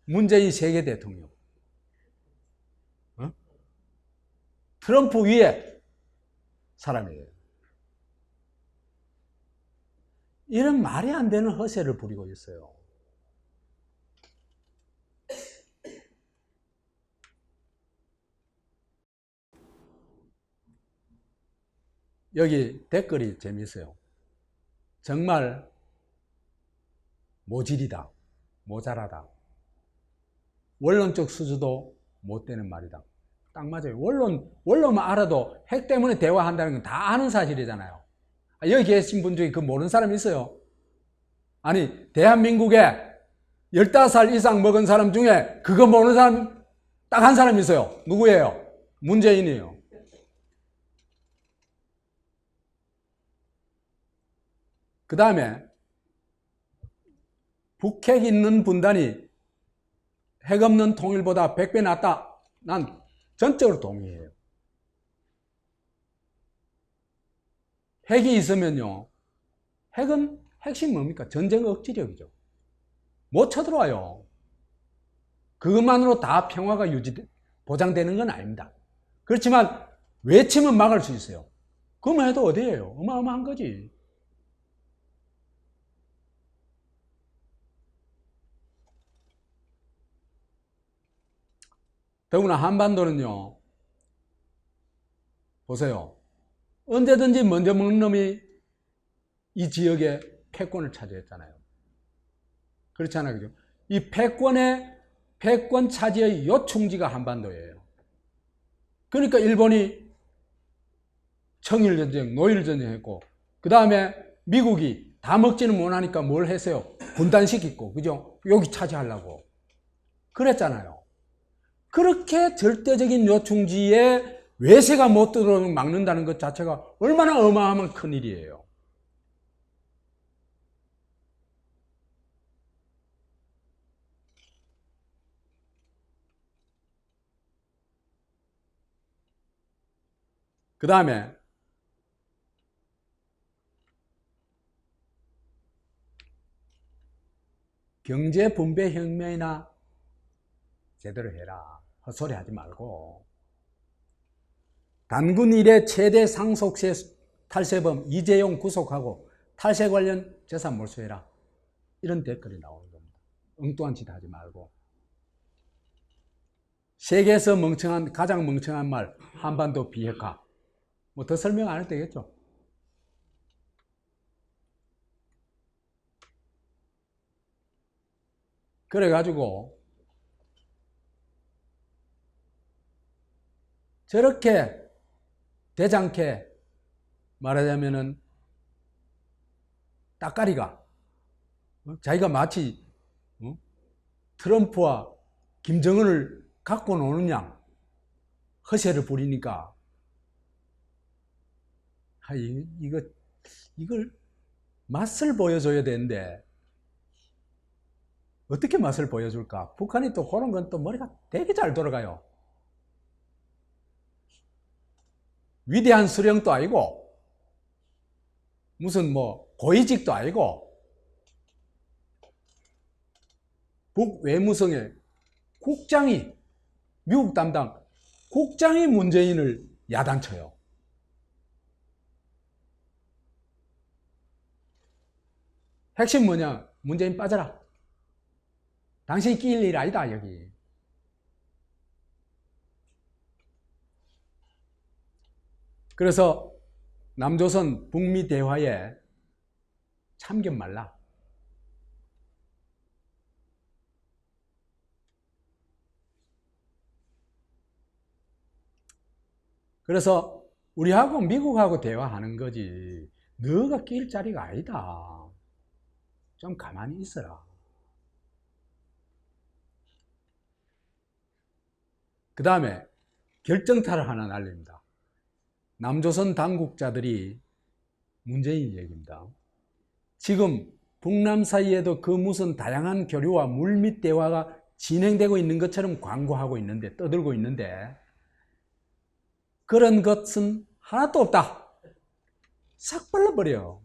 문재인 세계 대통령. 트럼프 위에 사람이에요. 이런 말이 안 되는 허세를 부리고 있어요. 여기 댓글이 재미있어요. 정말 모질이다, 모자라다, 원론적 수주도 못 되는 말이다. 딱 맞아요. 원론만 알아도 핵 때문에 대화한다는 건 다 아는 사실이잖아요. 여기 계신 분 중에 그 모르는 사람 있어요? 아니, 대한민국에 15살 이상 먹은 사람 중에 그거 모르는 사람 딱 한 사람 있어요. 누구예요? 문재인이에요. 그 다음에 북핵 있는 분단이 핵 없는 통일보다 100배 낫다. 난 전적으로 동의해요. 핵이 있으면요, 핵은 핵심 뭡니까? 전쟁 억지력이죠. 못 쳐들어와요. 그것만으로 다 평화가 보장되는 건 아닙니다. 그렇지만 외치면 막을 수 있어요. 그만 해도 어디예요? 어마어마한 거지. 더구나 한반도는요, 보세요. 언제든지 먼저 먹는 놈이 이 지역의 패권을 차지했잖아요. 그렇잖아요. 그죠? 이 패권 차지의 요충지가 한반도예요. 그러니까 일본이 청일전쟁, 노일전쟁 했고, 그 다음에 미국이 다 먹지는 못하니까 뭘 했어요? 분단시키고, 그죠? 여기 차지하려고. 그랬잖아요. 그렇게 절대적인 요충지에 외세가 못 들어오면 막는다는 것 자체가 얼마나 어마어마한 큰일이에요. 그 다음에 경제 분배 혁명이나 제대로 해라. 헛소리 하지 말고. 단군 이래 최대 상속세 탈세범 이재용 구속하고 탈세 관련 재산 몰수해라. 이런 댓글이 나오는 겁니다. 엉뚱한 짓 하지 말고. 세계에서 가장 멍청한 말, 한반도 비핵화. 뭐 더 설명 안 해도 되겠죠. 그래가지고 저렇게 대장케 말하자면은 따까리가 자기가 마치 트럼프와 김정은을 갖고 노는 양 허세를 부리니까 이걸 맛을 보여줘야 되는데 어떻게 맛을 보여줄까? 북한이 또 그런 건 또 머리가 되게 잘 돌아가요. 위대한 수령도 아니고 무슨 뭐 고위직도 아니고 북외무성의 국장이 미국 담당 국장이 문재인을 야단쳐요. 핵심 뭐냐? 문재인 빠져라. 당신이 끼일 일 아니다 여기. 그래서 남조선 북미 대화에 참견 말라. 그래서 우리하고 미국하고 대화하는 거지 너가 끼일 자리가 아니다. 좀 가만히 있어라. 그 다음에 결정타를 하나 날립니다. 남조선 당국자들이 문재인 얘기입니다. 지금 북남 사이에도 그 무슨 다양한 교류와 물밑 대화가 진행되고 있는 것처럼 광고하고 있는데, 떠들고 있는데 그런 것은 하나도 없다. 싹 발라버려.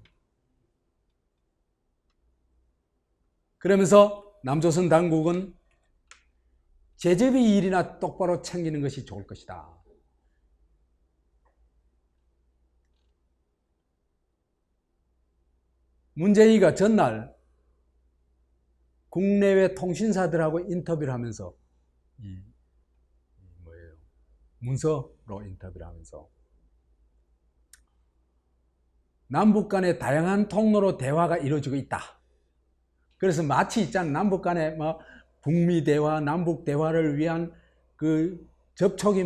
그러면서 남조선 당국은 제접이 일이나 똑바로 챙기는 것이 좋을 것이다. 문재인이가 전날 국내외 통신사들하고 인터뷰를 하면서 문서로 인터뷰를 하면서 남북 간의 다양한 통로로 대화가 이루어지고 있다. 그래서 마치 있잖아, 남북 간의 북미 대화, 남북 대화를 위한 그 접촉이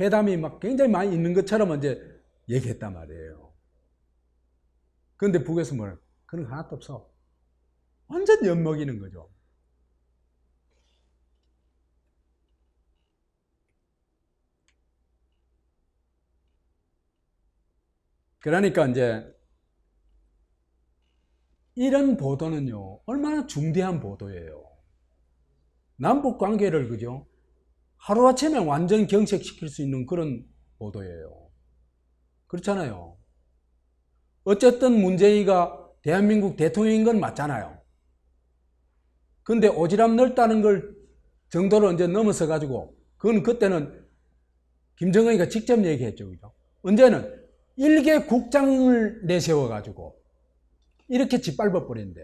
회담이 굉장히 많이 있는 것처럼 이제 얘기했단 말이에요. 그런데 북에서 그런 거 하나도 없어. 완전 엿먹이는 거죠. 그러니까 이제 이런 보도는요, 얼마나 중대한 보도예요. 남북 관계를 그죠? 하루아침에 완전 경색시킬 수 있는 그런 보도예요. 그렇잖아요. 어쨌든 문재인이가 대한민국 대통령인 건 맞잖아요. 근데 오지랖 넓다는 걸 정도로 이제 넘어서 가지고, 그건 그때는 김정은이가 직접 얘기했죠. 그죠? 언제는 일개 국장을 내세워 가지고 이렇게 짓밟아 버린대.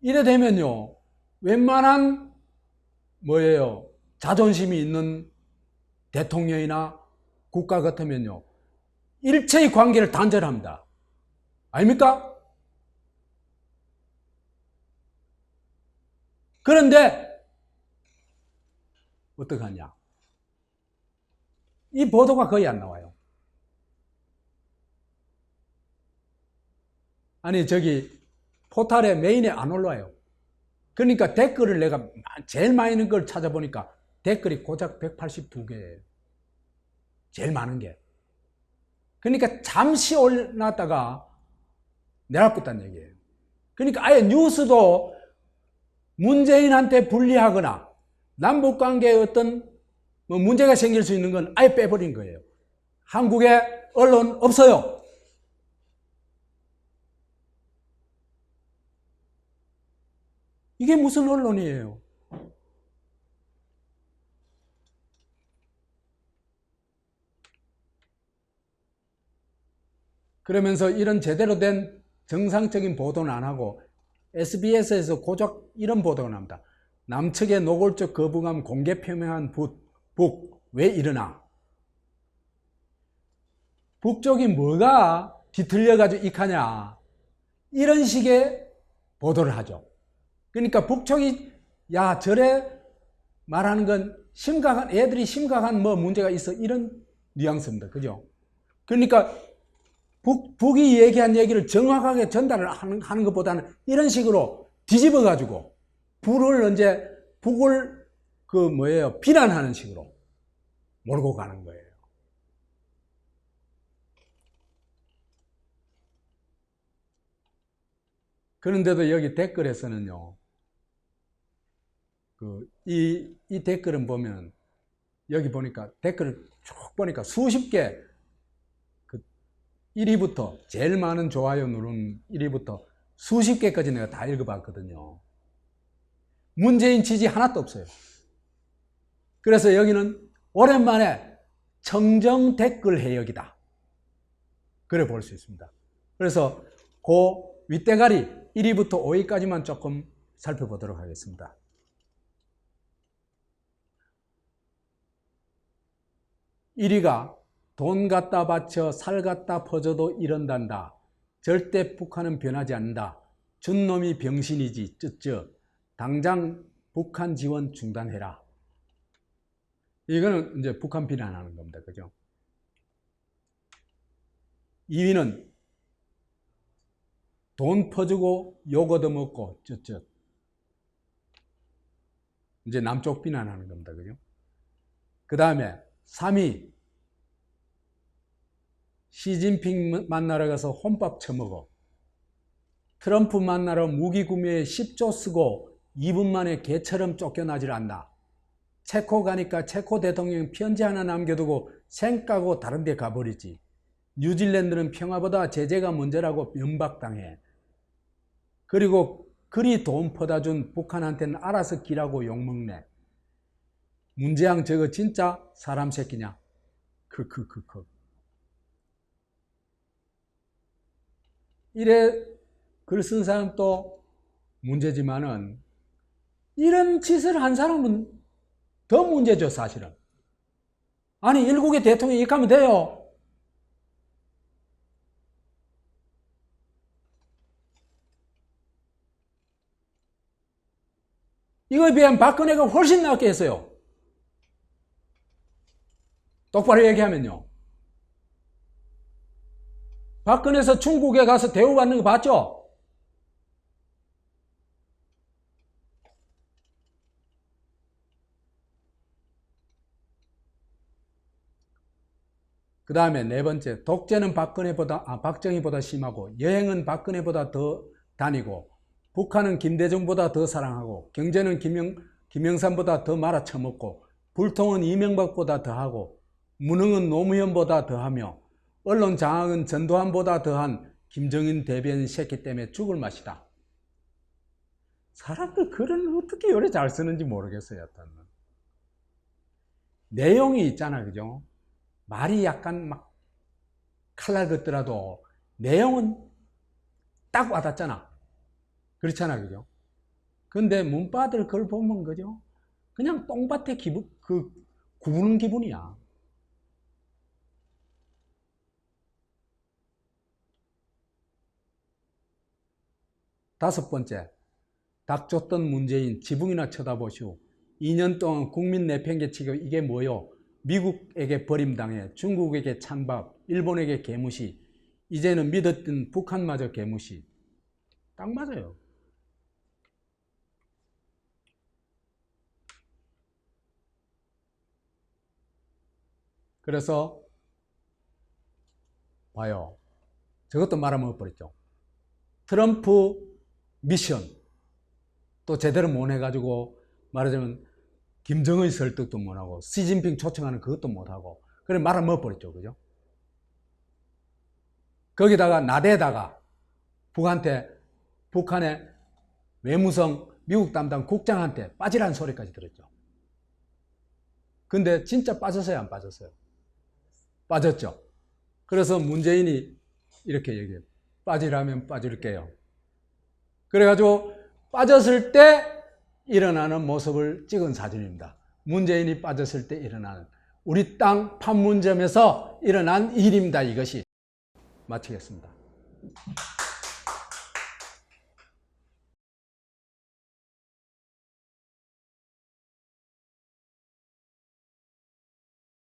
이래 되면요, 웬만한 자존심이 있는 대통령이나 국가 같으면요, 일체의 관계를 단절합니다. 아닙니까? 그런데 어떡하냐? 이 보도가 거의 안 나와요. 아니 포탈에 메인에 안 올라와요. 그러니까 댓글을 내가 제일 많이 있는 걸 찾아보니까 댓글이 고작 182개예요. 제일 많은 게. 그러니까 잠시 올랐다가 내려붙다는 얘기예요. 그러니까 아예 뉴스도 문재인한테 불리하거나 남북관계에 어떤 문제가 생길 수 있는 건 아예 빼버린 거예요. 한국에 언론 없어요. 이게 무슨 언론이에요? 그러면서 이런 제대로 된 정상적인 보도는 안 하고 SBS에서 고작 이런 보도가 납니다. 남측의 노골적 거부감 공개 표명한 북, 왜 이러나? 북쪽이 뭐가 뒤틀려가지고 익하냐? 이런 식의 보도를 하죠. 그러니까 북쪽이 저래 말하는 건 애들이 심각한 문제가 있어, 이런 뉘앙스입니다. 그죠? 그러니까 북이 얘기한 얘기를 정확하게 전달을 하는 것보다는 이런 식으로 뒤집어 가지고 북을 비난하는 식으로 몰고 가는 거예요. 그런데도 여기 댓글에서는요, 이 댓글은 보면, 여기 보니까 댓글을 쭉 보니까 수십 개, 1위부터 제일 많은 좋아요 누른 1위부터 수십 개까지 내가 다 읽어봤거든요. 문재인 지지 하나도 없어요. 그래서 여기는 오랜만에 청정 댓글 해역이다, 그래 볼 수 있습니다. 그래서 그 윗대가리 1위부터 5위까지만 조금 살펴보도록 하겠습니다. 1위가 돈 갖다 바쳐 살 갖다 퍼줘도 이런단다. 절대 북한은 변하지 않는다. 준 놈이 병신이지. 쯧쯧. 당장 북한 지원 중단해라. 이거는 이제 북한 비난하는 겁니다. 그죠? 2위는 돈 퍼주고 욕 얻어먹고 쯧쯧. 이제 남쪽 비난하는 겁니다. 그죠? 그 다음에 3위, 시진핑 만나러 가서 혼밥 처먹어. 트럼프 만나러 무기 구매에 10조 쓰고 2분 만에 개처럼 쫓겨나질 않나. 체코 가니까 체코 대통령 편지 하나 남겨두고 생 까고 다른 데 가버리지. 뉴질랜드는 평화보다 제재가 문제라고 면박당해. 그리고 그리 돈 퍼다 준 북한한테는 알아서 기라고 욕먹네. 문재양 저거 진짜 사람 새끼냐. 이래 글 쓴 사람도 문제지만은 이런 짓을 한 사람은 더 문제죠, 사실은. 아니, 일국의 대통령이 이렇게 하면 돼요. 이거에 비하면 박근혜가 훨씬 낫게 했어요. 똑바로 얘기하면요. 박근혜에서 중국에 가서 대우받는 거 봤죠? 그 다음에 네 번째, 독재는 박정희보다 심하고, 여행은 박근혜보다 더 다니고, 북한은 김대중보다 더 사랑하고, 경제는 김영삼보다 더 말아쳐먹고, 불통은 이명박보다 더하고, 무능은 노무현보다 더하며, 언론 장악은 전두환보다 더한 김정인 대변인 새끼 때문에 죽을 맛이다. 사람들 글은 어떻게 이렇게 잘 쓰는지 모르겠어요. 여튼. 내용이 있잖아, 그죠? 말이 약간 막 칼날 같더라도 내용은 딱 와닿잖아. 그렇잖아, 그죠? 근데 문바들 글 보면, 그죠? 그냥 똥밭에 구부는 기분이야. 다섯 번째, 닥쳤던 문재인 지붕이나 쳐다보시오. 2년 동안 국민 내팽개치고 이게 뭐요? 미국에게 버림당해, 중국에게 찬밥, 일본에게 개무시, 이제는 믿었던 북한마저 개무시. 딱 맞아요. 그래서 봐요. 저것도 말하면 엇버렸죠. 트럼프 미션 또 제대로 못 해가지고 말하자면 김정은 설득도 못하고 시진핑 초청하는 그것도 못하고 그래 말하면 엇버렸죠. 그죠? 거기다가 나대다가 북한의 외무성 미국 담당 국장한테 빠지라는 소리까지 들었죠. 근데 진짜 빠졌어요, 안 빠졌어요? 빠졌죠. 그래서 문재인이 이렇게 얘기해요. 빠지라면 빠질게요. 그래가지고 빠졌을 때 일어나는 모습을 찍은 사진입니다. 문재인이 빠졌을 때 일어나는 우리 땅 판문점에서 일어난 일입니다. 이것이. 마치겠습니다.